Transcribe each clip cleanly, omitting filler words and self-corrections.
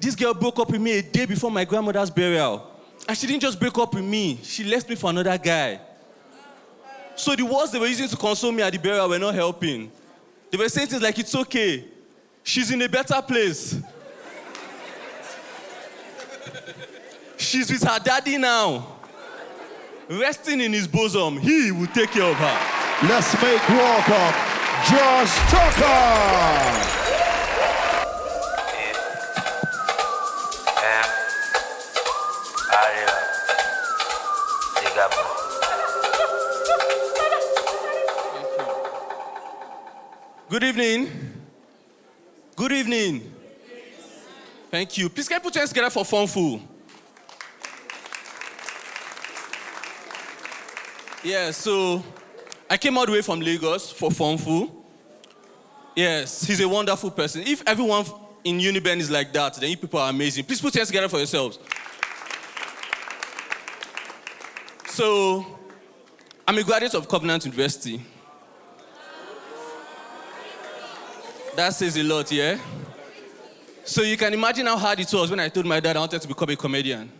This girl broke up with me a day before my grandmother's burial. And she didn't just break up with me. She left me for another guy. So the words they were using to console me at the burial were not helping. They were saying things like, it's okay. She's in a better place. She's with her daddy now. Resting in his bosom. He will take care of her. Let's make welcome Josh Tucker. Good evening. Good evening. Thank you. Please can you put your hands together for Funfu? Yeah, so I came all the way from Lagos for Funfu. Yes, he's a wonderful person. If everyone in Uniben is like that, then you people are amazing. Please put your hands together for yourselves. So, I'm a graduate of Covenant University. That says a lot, yeah? So you can imagine how hard it was when I told my dad I wanted to become a comedian.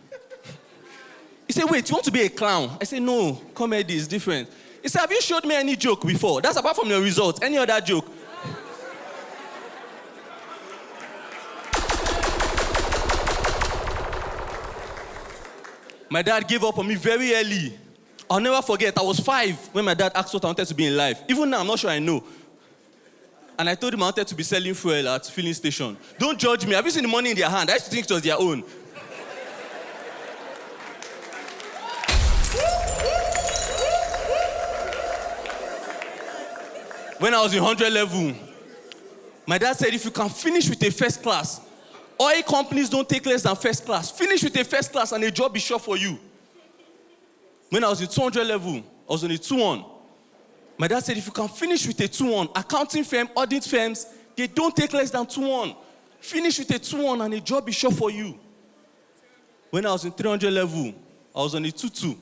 He said, wait, you want to be a clown? I said, no, comedy is different. He said, have you showed me any joke before? That's apart from your results. Any other joke? My dad gave up on me very early. I'll never forget, I was 5 when my dad asked what I wanted to be in life. Even now, I'm not sure I know. And I told him I wanted to be selling fuel at filling station. Don't judge me. Have you seen the money in their hand? I used to think it was their own. When I was in 100 level, my dad said, if you can finish with a first class, oil companies don't take less than first class. Finish with a first class and a job is sure for you. When I was in 200 level, I was on a 2-1. My dad said, if you can finish with a 2-1, accounting firm, audit firms, they don't take less than 2-1. Finish with a 2-1 and a job is sure for you. When I was in 300 level, I was on a 2-2.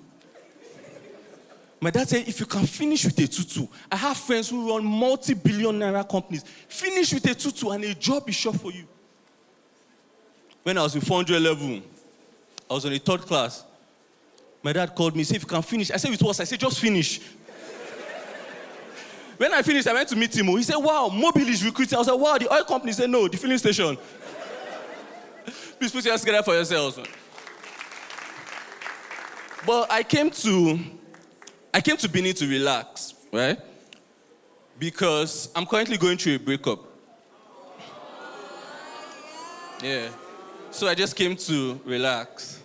My dad said, if you can finish with a 2-2, I have friends who run multi-billion naira companies. Finish with a 2-2 and a job is sure for you. When I was in 400 level, I was on a 3rd class. My dad called me, said, if you can finish. I said, with what? I said, just finish. When I finished, I went to meet him. He said, wow, Mobile is recruiting. I was like, wow, the oil company said, no, the filling station. Please put your hands together for yourselves. But I came to Benin to relax, right? Because I'm currently going through a breakup. Yeah. So I just came to relax.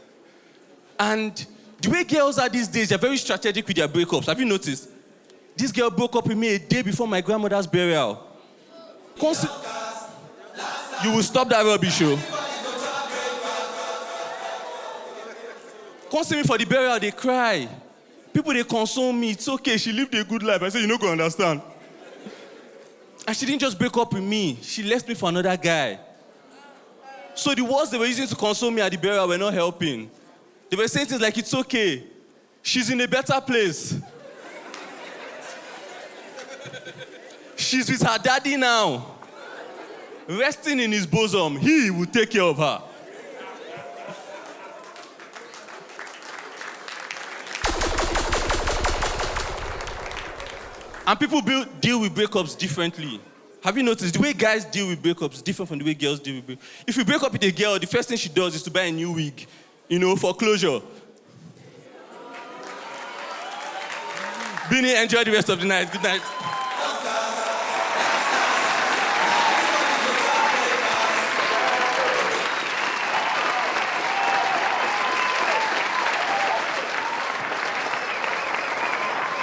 And the way girls are these days, they're very strategic with their breakups. Have you noticed? This girl broke up with me a day before my grandmother's burial. You will stop that rubbish show. Come see me for the burial, they cry. People, they console me. It's okay, she lived a good life. I said, you don't go understand. And she didn't just break up with me. She left me for another guy. So the words they were using to console me at the burial were not helping. They were saying things like, it's okay. She's in a better place. She's with her daddy now. Resting in his bosom. He will take care of her. And people deal with breakups differently. Have you noticed the way guys deal with breakups is different from the way girls deal with breakups? If you break up with a girl, the first thing she does is to buy a new wig, for closure. Bini, enjoy the rest of the night. Good night.